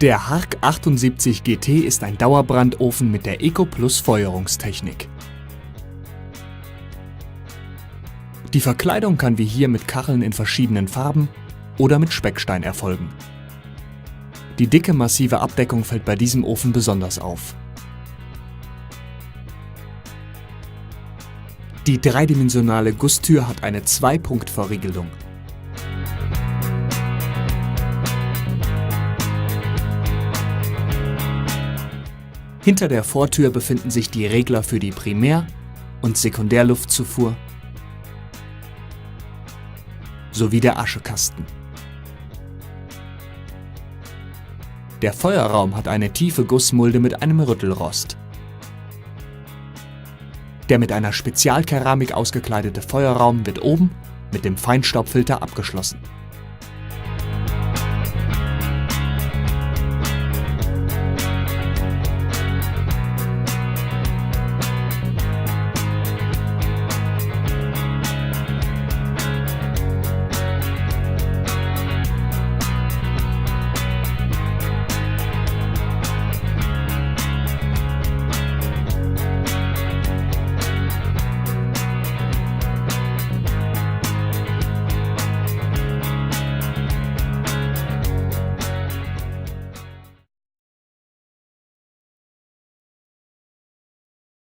Der Hark 78 GT ist ein Dauerbrandofen mit der EcoPlus Feuerungstechnik. Die Verkleidung kann wie hier mit Kacheln in verschiedenen Farben oder mit Speckstein erfolgen. Die dicke, massive Abdeckung fällt bei diesem Ofen besonders auf. Die dreidimensionale Gusstür hat eine 2-Punkt-Verriegelung. Hinter der Vortür befinden sich die Regler für die Primär- und Sekundärluftzufuhr sowie der Aschekasten. Der Feuerraum hat eine tiefe Gussmulde mit einem Rüttelrost. Der mit einer Spezialkeramik ausgekleidete Feuerraum wird oben mit dem Feinstaubfilter abgeschlossen.